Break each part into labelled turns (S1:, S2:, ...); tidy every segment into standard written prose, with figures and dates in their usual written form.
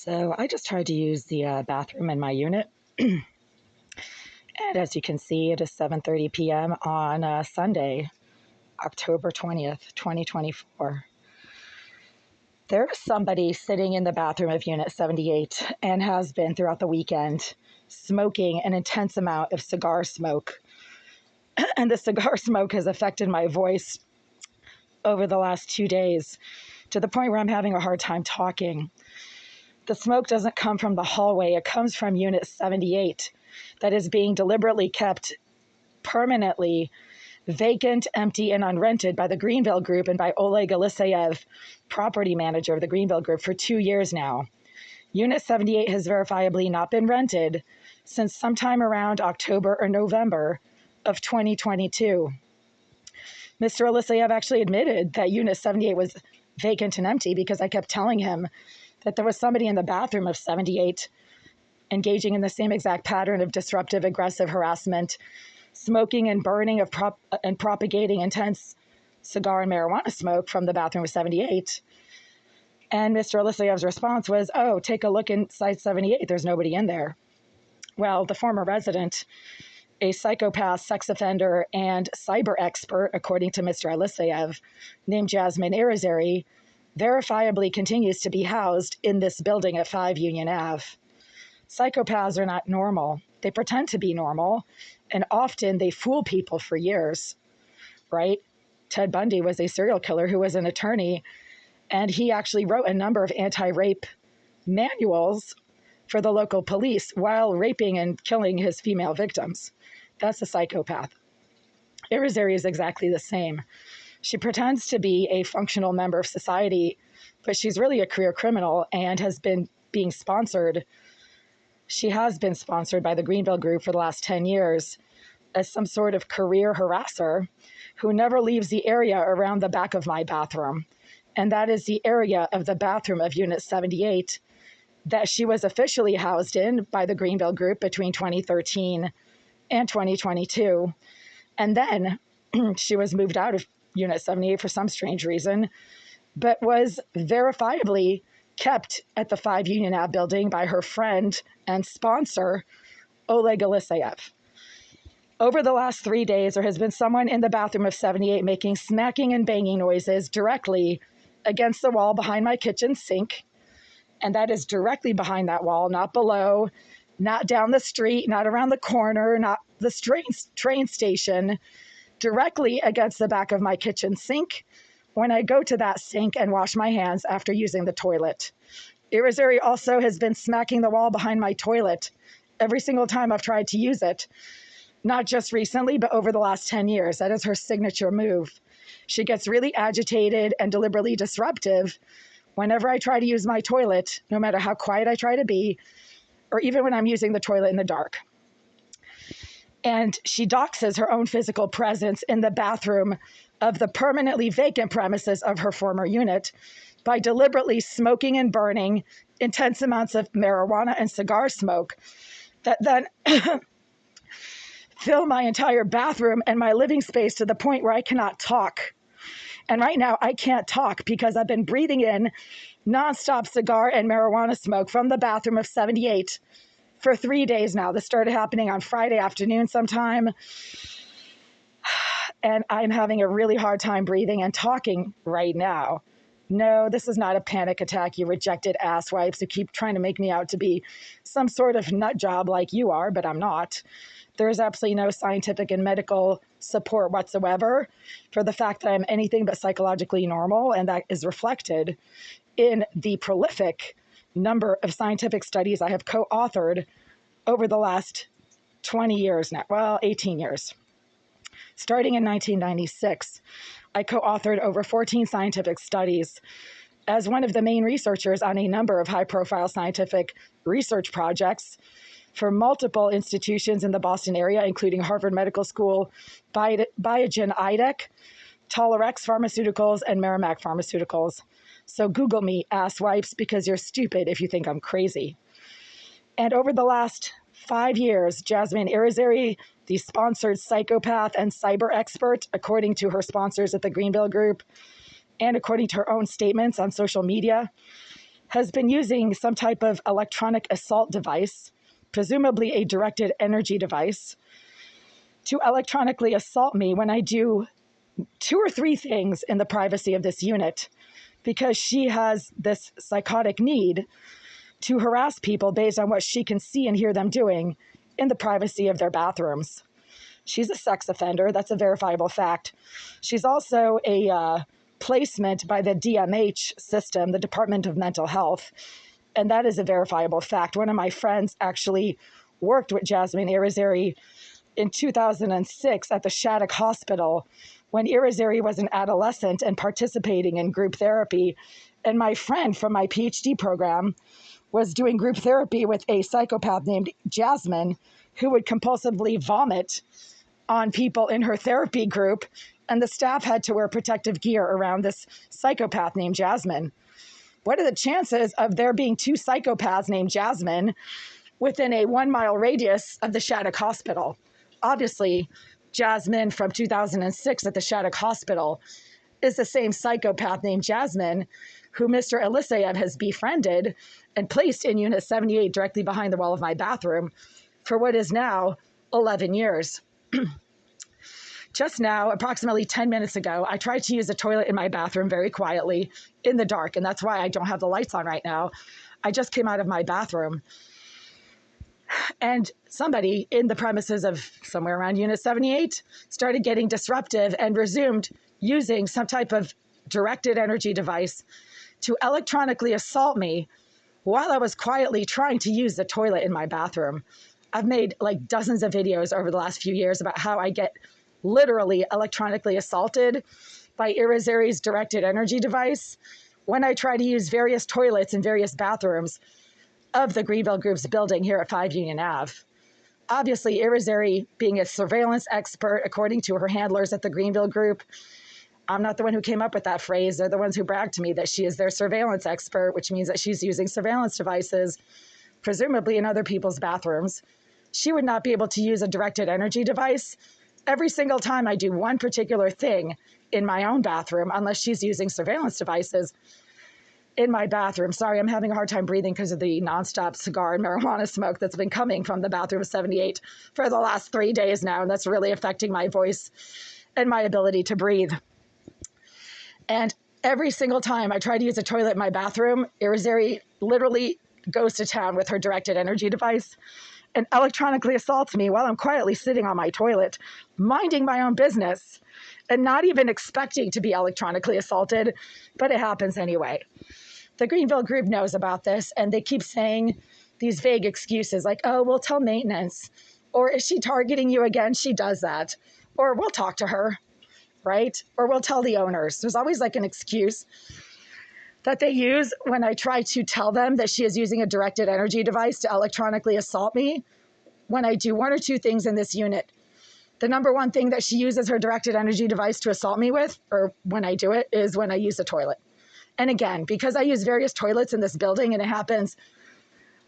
S1: So I just tried to use the bathroom in my unit. And as you can see, it is 7:30 p.m. on Sunday, October 20th, 2024. There is somebody sitting in the bathroom of Unit 78 and has been throughout the weekend smoking an intense amount of cigar smoke. And the cigar smoke has affected my voice over the last 2 days to the point where I'm having a hard time talking. The smoke doesn't come from the hallway, it comes from Unit 78 that is being deliberately kept permanently vacant, empty, and unrented by the Greenville Group and by Oleg Eliseyev, property manager of the Greenville Group, for 2 years now. Unit 78 has verifiably not been rented since sometime around October or November of 2022. Mr. Eliseyev actually admitted that Unit 78 was vacant and empty because I kept telling him that there was somebody in the bathroom of 78 engaging in the same exact pattern of disruptive, aggressive harassment, smoking and burning and propagating intense cigar and marijuana smoke from the bathroom of 78. And Mr. Eliseyev's response was, "Oh, take a look inside 78. There's nobody in there." Well, the former resident, a psychopath, sex offender, and cyber expert, according to Mr. Eliseyev, named Jasmine Irizarry, verifiably continues to be housed in this building at 5 Union Ave. Psychopaths are not normal. They pretend to be normal, and often they fool people for years, right? Ted Bundy was a serial killer who was an attorney, and he actually wrote a number of anti-rape manuals for the local police while raping and killing his female victims. That's a psychopath. Irizarry is exactly the same. She pretends to be a functional member of society, but she's really a career criminal and has been being sponsored. She has been sponsored by the Greenville Group for the last 10 years as some sort of career harasser who never leaves the area around the back of my bathroom. And that is the area of the bathroom of Unit 78 that she was officially housed in by the Greenville Group between 2013 and 2022. And then she was moved out of Unit 78 for some strange reason, but was verifiably kept at the 5 Union Ave building by her friend and sponsor, Oleg Eliseyev. Over the last 3 days, there has been someone in the bathroom of 78 making smacking and banging noises directly against the wall behind my kitchen sink. And that is directly behind that wall, not below, not down the street, not around the corner, not the train station, directly against the back of my kitchen sink when I go to that sink and wash my hands after using the toilet. Irizarry also has been smacking the wall behind my toilet every single time I've tried to use it, not just recently, but over the last 10 years. That is her signature move. She gets really agitated and deliberately disruptive whenever I try to use my toilet, no matter how quiet I try to be, or even when I'm using the toilet in the dark. And she doxes her own physical presence in the bathroom of the permanently vacant premises of her former unit by deliberately smoking and burning intense amounts of marijuana and cigar smoke that then fill my entire bathroom and my living space to the point where I cannot talk. And right now I can't talk because I've been breathing in nonstop cigar and marijuana smoke from the bathroom of 78 for 3 days now. This started happening on Friday afternoon sometime. And I'm having a really hard time breathing and talking right now. No, this is not a panic attack, you rejected asswipes who keep trying to make me out to be some sort of nut job like you are, but I'm not. There is absolutely no scientific and medical support whatsoever for the fact that I'm anything but psychologically normal, and that is reflected in the prolific number of scientific studies I have co-authored over the last 20 years now, well, 18 years. Starting in 1996, I co-authored over 14 scientific studies as one of the main researchers on a number of high-profile scientific research projects for multiple institutions in the Boston area, including Harvard Medical School, Biogen IDEC, Tolerex Pharmaceuticals, and Merrimack Pharmaceuticals. So Google me, asswipes, because you're stupid if you think I'm crazy. And over the last 5 years, Jasmine Irizarry, the sponsored psychopath and cyber expert, according to her sponsors at the Greenville Group, and according to her own statements on social media, has been using some type of electronic assault device, presumably a directed energy device, to electronically assault me when I do 2 or 3 things in the privacy of this unit, because she has this psychotic need to harass people based on what she can see and hear them doing in the privacy of their bathrooms. She's a sex offender. That's a verifiable fact. She's also a placement by the DMH system, the Department of Mental Health, and that is a verifiable fact. One of my friends actually worked with Jasmine Irizarry in 2006 at the Shattuck Hospital when Irizarry was an adolescent and participating in group therapy. And my friend from my PhD program was doing group therapy with a psychopath named Jasmine, who would compulsively vomit on people in her therapy group. And the staff had to wear protective gear around this psychopath named Jasmine. What are the chances of there being 2 psychopaths named Jasmine within a 1-mile radius of the Shattuck Hospital? Obviously, Jasmine from 2006 at the Shattuck Hospital is the same psychopath named Jasmine who Mr. Eliseyev has befriended and placed in Unit 78 directly behind the wall of my bathroom for what is now 11 years. Just now, approximately 10 minutes ago, I tried to use the toilet in my bathroom very quietly in the dark, and that's why I don't have the lights on right now. I just came out of my bathroom, and somebody in the premises of somewhere around Unit 78 started getting disruptive and resumed using some type of directed energy device to electronically assault me while I was quietly trying to use the toilet in my bathroom. I've made like dozens of videos over the last few years about how I get literally electronically assaulted by Irizarry's directed energy device when I try to use various toilets in various bathrooms of the Greenville Group's building here at 5 Union Ave. Obviously, Irizarry, being a surveillance expert, according to her handlers at the Greenville Group, I'm not the one who came up with that phrase. They're the ones who bragged to me that she is their surveillance expert, which means that she's using surveillance devices, presumably in other people's bathrooms. She would not be able to use a directed energy device every single time I do one particular thing in my own bathroom unless she's using surveillance devices in my bathroom. Sorry, I'm having a hard time breathing because of the nonstop cigar and marijuana smoke that's been coming from the bathroom of 78 for the last 3 days now, and that's really affecting my voice and my ability to breathe. And every single time I try to use a toilet in my bathroom, Irizarry literally goes to town with her directed energy device and electronically assaults me while I'm quietly sitting on my toilet, minding my own business and not even expecting to be electronically assaulted, but it happens anyway. The Greenville Group knows about this, and they keep saying these vague excuses like, oh, we'll tell maintenance, or is she targeting you again? She does that, or we'll talk to her, right? Or we'll tell the owners. There's always like an excuse that they use when I try to tell them that she is using a directed energy device to electronically assault me when I do 1 or 2 things in this unit. The number one thing that she uses her directed energy device to assault me with, or when I do it, is when I use the toilet. And again, because I use various toilets in this building, and it happens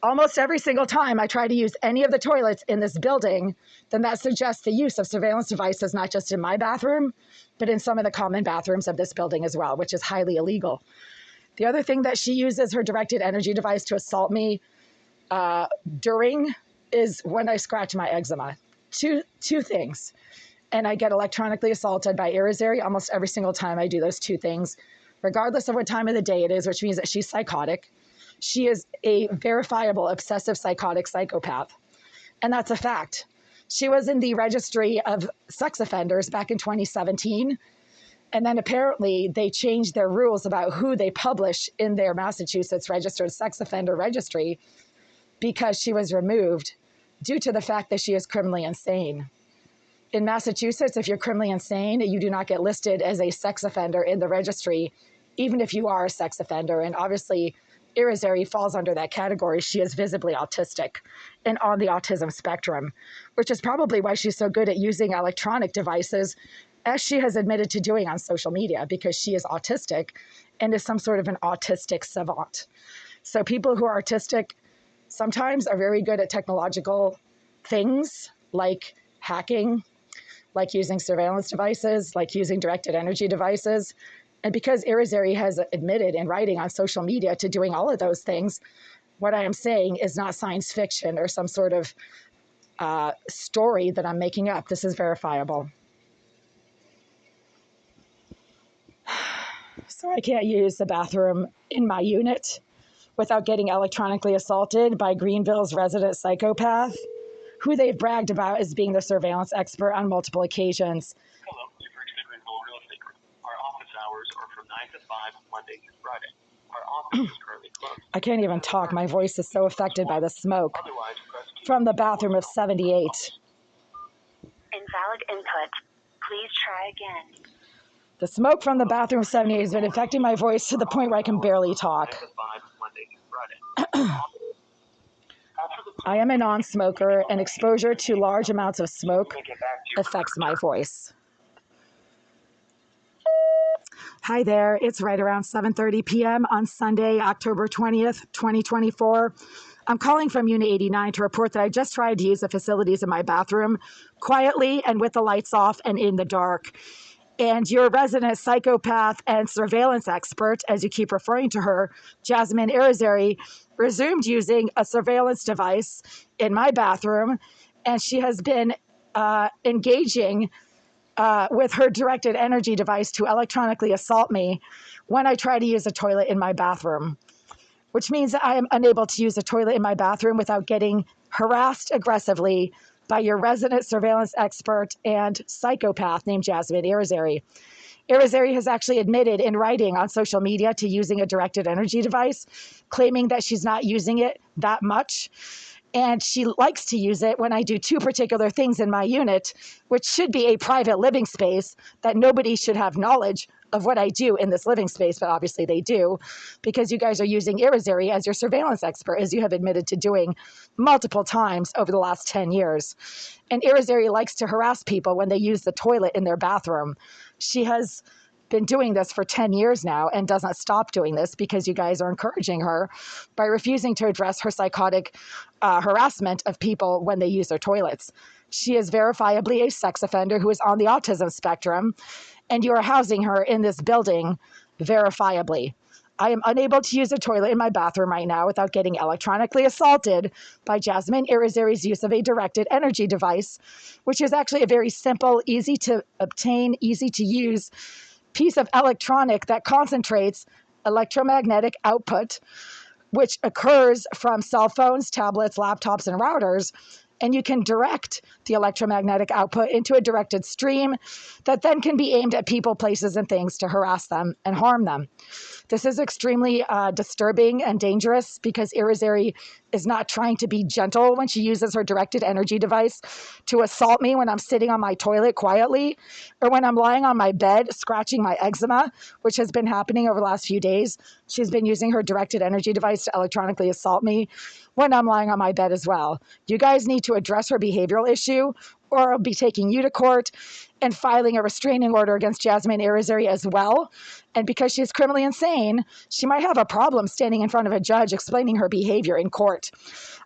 S1: almost every single time I try to use any of the toilets in this building, then that suggests the use of surveillance devices, not just in my bathroom, but in some of the common bathrooms of this building as well, which is highly illegal. The other thing that she uses her directed energy device to assault me during is when I scratch my eczema. Two things. And I get electronically assaulted by Irizarry almost every single time I do those 2 things, regardless of what time of the day it is, which means that she's psychotic. She is a verifiable obsessive psychotic psychopath. And that's a fact. She was in the registry of sex offenders back in 2017. And then apparently they changed their rules about who they publish in their Massachusetts registered sex offender registry because she was removed due to the fact that she is criminally insane. In Massachusetts, if you're criminally insane, you do not get listed as a sex offender in the registry, even if you are a sex offender. And obviously, Irizarry falls under that category. She is visibly autistic and on the autism spectrum, which is probably why she's so good at using electronic devices, as she has admitted to doing on social media, because she is autistic and is some sort of an autistic savant. So people who are autistic sometimes are very good at technological things like hacking, like using surveillance devices, like using directed energy devices. And because Irizarry has admitted in writing on social media to doing all of those things, what I am saying is not science fiction or some sort of story that I'm making up. This is verifiable. So I can't use the bathroom in my unit without getting electronically assaulted by Greenville's resident psychopath, who they've bragged about as being the surveillance expert on multiple occasions.
S2: Hello, you've reached the Greenville Real Estate Group. Our office hours are from 9 to 5, Monday through Friday. Our office is currently closed.
S1: I can't even talk. My voice is so affected by the smoke from the bathroom of 78.
S3: Invalid input. Please try again.
S1: The smoke from the bathroom of 78 has been affecting my voice to the point where I can barely talk. I am a non-smoker, and exposure to large amounts of smoke affects my voice. Hi there. It's right around 7:30 p.m. on Sunday, October 20th, 2024. I'm calling from Unit 89 to report that I just tried to use the facilities in my bathroom quietly and with the lights off and in the dark. And your resident psychopath and surveillance expert, as you keep referring to her, Jasmine Irizarry, resumed using a surveillance device in my bathroom, and she has been engaging with her directed energy device to electronically assault me when I try to use a toilet in my bathroom, which means that I am unable to use a toilet in my bathroom without getting harassed aggressively by your resident surveillance expert and psychopath named Jasmine Irizarry. Irizarry has actually admitted in writing on social media to using a directed energy device, claiming that she's not using it that much. And she likes to use it when I do two particular things in my unit, which should be a private living space that nobody should have knowledge of what I do in this living space, but obviously they do, because you guys are using Irizarry as your surveillance expert, as you have admitted to doing multiple times over the last 10 years. And Irizarry likes to harass people when they use the toilet in their bathroom. She has been doing this for 10 years now and doesn't stop doing this because you guys are encouraging her by refusing to address her psychotic harassment of people when they use their toilets. She is verifiably a sex offender who is on the autism spectrum, and you are housing her in this building verifiably. I am unable to use a toilet in my bathroom right now without getting electronically assaulted by Jasmine Irizarry's use of a directed energy device, which is actually a very simple, easy to obtain, easy to use piece of electronic that concentrates electromagnetic output, which occurs from cell phones, tablets, laptops, and routers. And you can direct the electromagnetic output into a directed stream that then can be aimed at people, places, and things to harass them and harm them. This is extremely disturbing and dangerous because Irizarry is not trying to be gentle when she uses her directed energy device to assault me when I'm sitting on my toilet quietly or when I'm lying on my bed scratching my eczema, which has been happening over the last few days. She's been using her directed energy device to electronically assault me when I'm lying on my bed as well. You guys need to address her behavioral issue, or I'll be taking you to court and filing a restraining order against Jasmine Irizarry as well. And because she's criminally insane, she might have a problem standing in front of a judge explaining her behavior in court.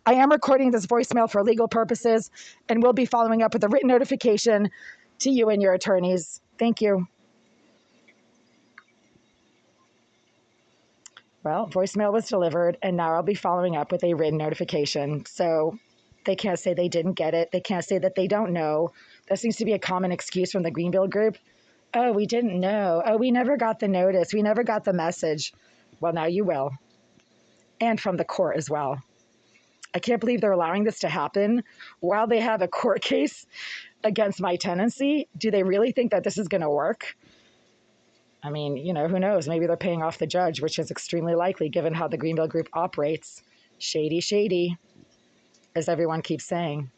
S1: I am recording this voicemail for legal purposes and will be following up with a written notification to you and your attorneys. Thank you. Well, voicemail was delivered, and now I'll be following up with a written notification. So they can't say they didn't get it. They can't say that they don't know. That seems to be a common excuse from the Greenville group. Oh, we didn't know. Oh, we never got the notice. We never got the message. Well, now you will. And from the court as well. I can't believe they're allowing this to happen while they have a court case against my tenancy. Do they really think that this is going to work? I mean, who knows? Maybe they're paying off the judge, which is extremely likely given how the Greenville group operates. Shady, shady, as everyone keeps saying.